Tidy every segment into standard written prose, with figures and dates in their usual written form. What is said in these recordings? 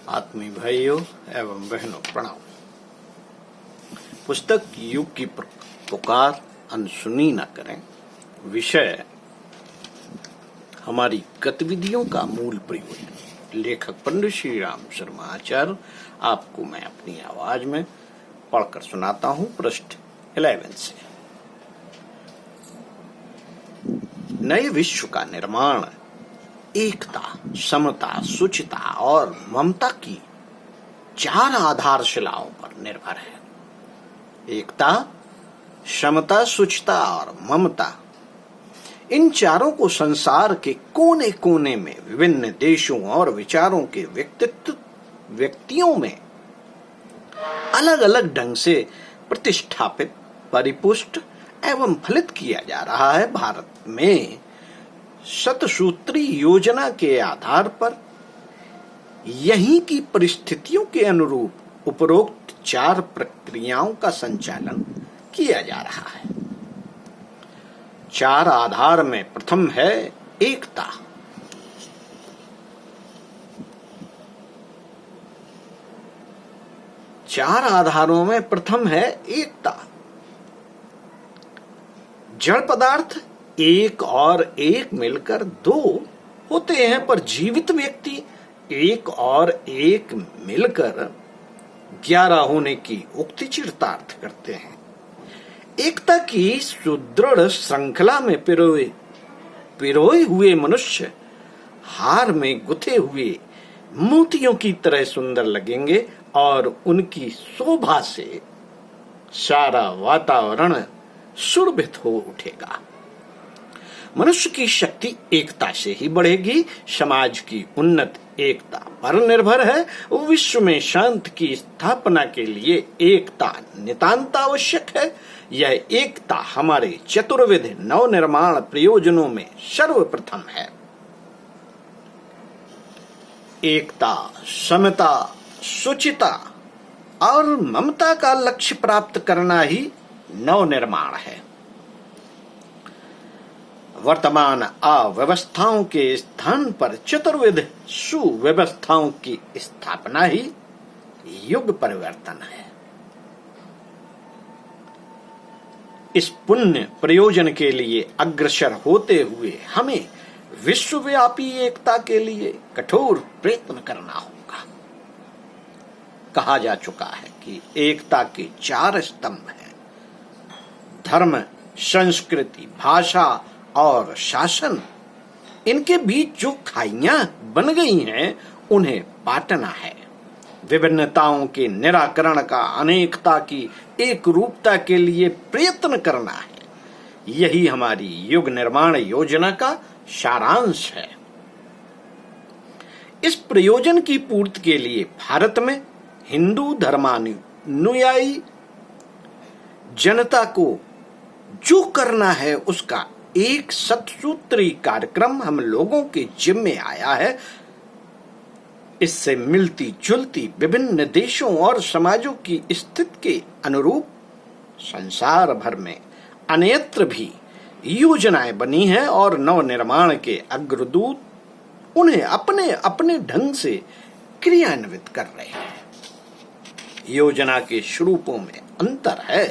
आत्मीय भाइयों एवं बहनों प्रणाम। पुस्तक युग की पुकार अनसुनी न करें विषय हमारी गतिविधियों का मूल प्रयोजन। लेखक पंडित श्री राम शर्मा आचार्य आपको मैं अपनी आवाज में पढ़कर सुनाता हूं पृष्ठ 11 से। नए विश्व का निर्माण एकता, समता, शुचिता और ममता की 4 आधारशिलाओं पर निर्भर है। एकता, समता, शुचिता और ममता, इन चारों को संसार के कोने कोने में विभिन्न देशों और विचारों के व्यक्तियों में अलग अलग ढंग से प्रतिष्ठापित, परिपुष्ट एवं फलित किया जा रहा है। भारत में शतसूत्री योजना के आधार पर यहीं की परिस्थितियों के अनुरूप उपरोक्त 4 प्रक्रियाओं का संचालन किया जा रहा है। 4 आधार में प्रथम है एकता। चार आधारों में प्रथम है एकता। जड़ पदार्थ एक और एक मिलकर 2 होते हैं, पर जीवित व्यक्ति एक और एक मिलकर 11 होने की उक्ति चरितार्थ करते हैं। एकता की सुदृढ़ श्रृंखला में पिरोए हुए मनुष्य हार में गुथे हुए मोतियों की तरह सुंदर लगेंगे और उनकी शोभा से सारा वातावरण सुरभित हो उठेगा। मनुष्य की शक्ति एकता से ही बढ़ेगी। समाज की उन्नति एकता पर निर्भर है। विश्व में शांति की स्थापना के लिए एकता नितांत आवश्यक है। यह एकता हमारे चतुर्विध नवनिर्माण प्रयोजनों में सर्वप्रथम है। एकता, समता, शुचिता और ममता का लक्ष्य प्राप्त करना ही नवनिर्माण है। वर्तमान अव्यवस्थाओं के स्थान पर चतुर्विध सुव्यवस्थाओं की स्थापना ही युग परिवर्तन है। इस पुण्य प्रयोजन के लिए अग्रसर होते हुए हमें विश्वव्यापी एकता के लिए कठोर प्रयत्न करना होगा। कहा जा चुका है कि एकता के 4 स्तंभ हैं: धर्म, संस्कृति, भाषा और शासन। इनके बीच जो खाइयां बन गई हैं उन्हें पाटना है। विभिन्नताओं के निराकरण का, अनेकता की एक रूपता के लिए प्रयत्न करना है। यही हमारी युग निर्माण योजना का सारांश है। इस प्रयोजन की पूर्ति के लिए भारत में हिंदू धर्मानुयायी जनता को जो करना है उसका एक शतसूत्री कार्यक्रम हम लोगों के जिम्मे आया है। इससे मिलती जुलती विभिन्न देशों और समाजों की स्थिति के अनुरूप संसार भर में अन्यत्र भी योजनाएं बनी हैं और नवनिर्माण के अग्रदूत उन्हें अपने अपने ढंग से क्रियान्वित कर रहे हैं। योजना के स्वरूपों में अंतर है,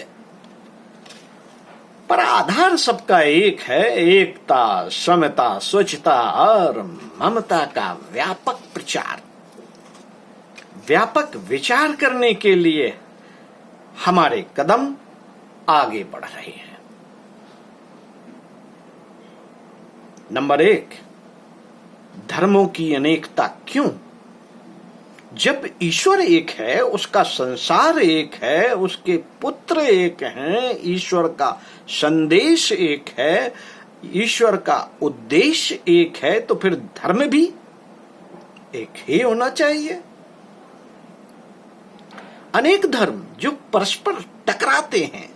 पर आधार सबका एक है। एकता, समता, स्वच्छता और ममता का व्यापक प्रचार, व्यापक विचार करने के लिए हमारे कदम आगे बढ़ रहे हैं। नंबर 1, धर्मों की अनेकता क्यों? जब ईश्वर एक है, उसका संसार एक है, उसके पुत्र एक हैं, ईश्वर का संदेश एक है, ईश्वर का उद्देश्य एक है, तो फिर धर्म भी एक ही होना चाहिए। अनेक धर्म जो परस्पर टकराते हैं,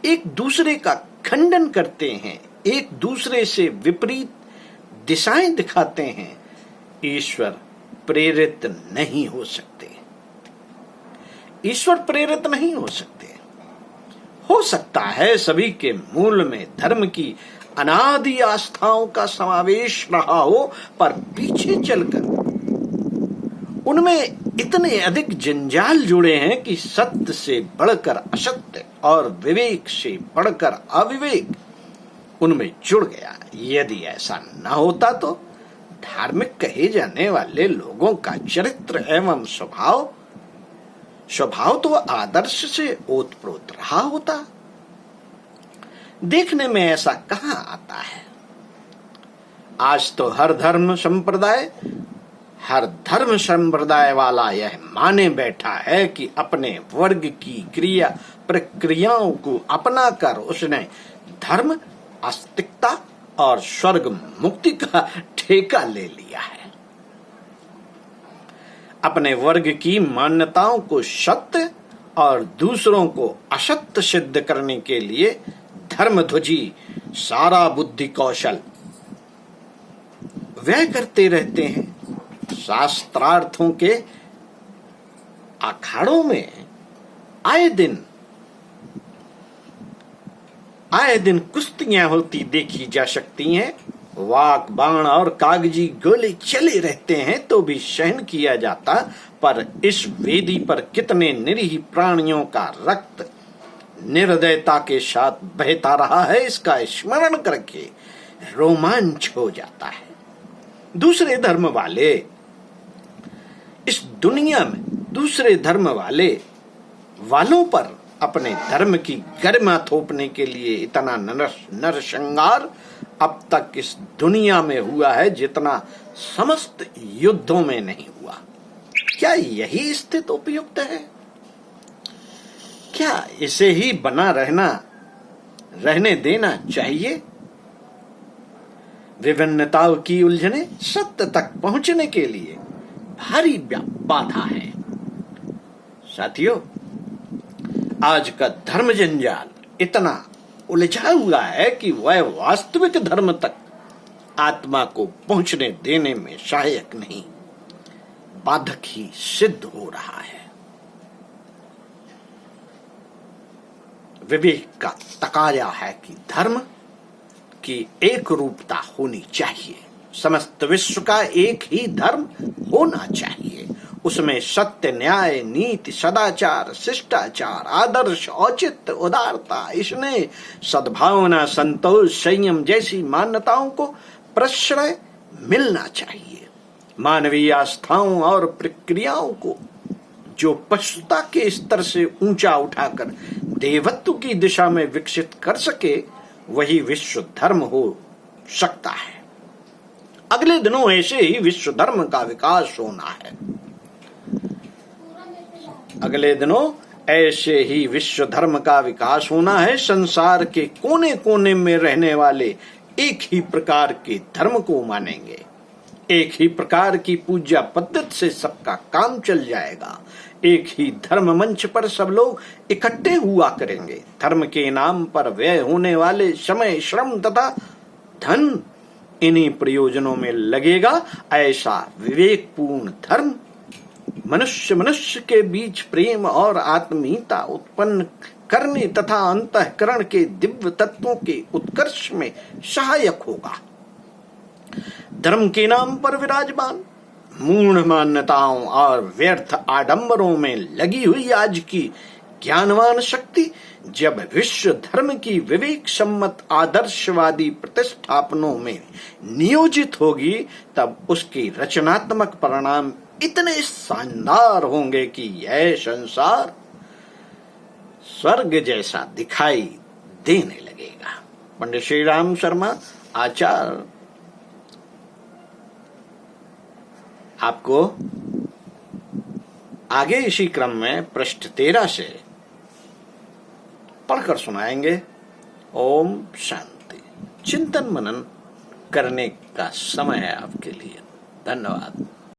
एक दूसरे का खंडन करते हैं, एक दूसरे से विपरीत दिशाएं दिखाते हैं, ईश्वर प्रेरित नहीं हो सकते। ईश्वर प्रेरित नहीं हो सकते। हो सकता है सभी के मूल में धर्म की अनादि आस्थाओं का समावेश रहा हो, पर पीछे चलकर उनमें इतने अधिक जंजाल जुड़े हैं कि सत्य से बढ़कर असत्य और विवेक से बढ़कर अविवेक उनमें जुड़ गया। यदि ऐसा न होता तो धार्मिक कहे जाने वाले लोगों का चरित्र एवं स्वभाव तो आदर्श से ओतप्रोत रहा होता। देखने में ऐसा कहां आता है। आज तो हर धर्म संप्रदाय वाला यह माने बैठा है कि अपने वर्ग की क्रिया प्रक्रियाओं को अपनाकर उसने धर्म, आस्तिकता और स्वर्ग मुक्ति का ठेका ले लिया है। अपने वर्ग की मान्यताओं को सत्य और दूसरों को असत्य सिद्ध करने के लिए धर्मध्वजी सारा बुद्धि कौशल व्यय करते रहते हैं। शास्त्रार्थों के अखाड़ों में आए दिन कुश्तियां होती देखी जा सकती हैं। वाक बाण और कागजी गोले चले रहते हैं तो भी सहन किया जाता, पर इस वेदी पर कितने निरीह प्राणियों का रक्त निर्दयता के साथ बहता रहा है, इसका स्मरण करके रोमांच हो जाता है। दूसरे धर्म वाले इस दुनिया में दूसरे धर्म वालों पर अपने धर्म की गरिमा थोपने के लिए इतना नरसंहार अब तक इस दुनिया में हुआ है जितना समस्त युद्धों में नहीं हुआ। क्या यही स्थिति उपयुक्त है? क्या इसे ही बना रहने देना चाहिए? विभिन्नताओं की उलझने सत्य तक पहुंचने के लिए भारी बाधा है। साथियों, आज का धर्म जंजाल इतना उलझा हुआ है कि वह वास्तविक धर्म तक आत्मा को पहुंचने देने में सहायक नहीं, बाधक ही सिद्ध हो रहा है। विवेक का तकाजा है कि धर्म की एक रूपता होनी चाहिए। समस्त विश्व का एक ही धर्म होना चाहिए। उसमें सत्य, न्याय, नीति, सदाचार, शिष्टाचार, आदर्श, औचित्य, उदारता, स्नेह, सद्भावना, संतोष, संयम जैसी मान्यताओं को प्रश्रय मिलना चाहिए। मानवीय आस्थाओं और प्रक्रियाओं को जो पशुता के स्तर से ऊंचा उठाकर देवत्व की दिशा में विकसित कर सके, वही विश्व धर्म हो सकता है। अगले दिनों ऐसे ही विश्व धर्म का विकास होना है। अगले दिनों ऐसे ही विश्व धर्म का विकास होना है। संसार के कोने कोने में रहने वाले एक ही प्रकार के धर्म को मानेंगे। एक ही प्रकार की पूजा पद्धति से सबका काम चल जाएगा। एक ही धर्म मंच पर सब लोग इकट्ठे हुआ करेंगे। धर्म के नाम पर व्यय होने वाले समय, श्रम तथा धन इन्हीं प्रयोजनों में लगेगा। ऐसा विवेकपूर्ण धर्म मनुष्य के बीच प्रेम और आत्मीयता उत्पन्न करने तथा अंतःकरण के दिव्य तत्वों के उत्कर्ष में सहायक होगा। धर्म के नाम पर विराजमान मूढ़ मान्यताओं और व्यर्थ आडंबरों में लगी हुई आज की ज्ञानवान शक्ति जब विश्व धर्म की विवेक सम्मत आदर्शवादी प्रतिष्ठापनों में नियोजित होगी, तब उसके रचनात्मक परिणाम इतने शानदार होंगे कि यह संसार स्वर्ग जैसा दिखाई देने लगेगा। पंडित श्री राम शर्मा आचार्य आपको आगे इसी क्रम में पृष्ठ 13 से पढ़कर सुनाएंगे। ओम शांति। चिंतन मनन करने का समय है आपके लिए। धन्यवाद।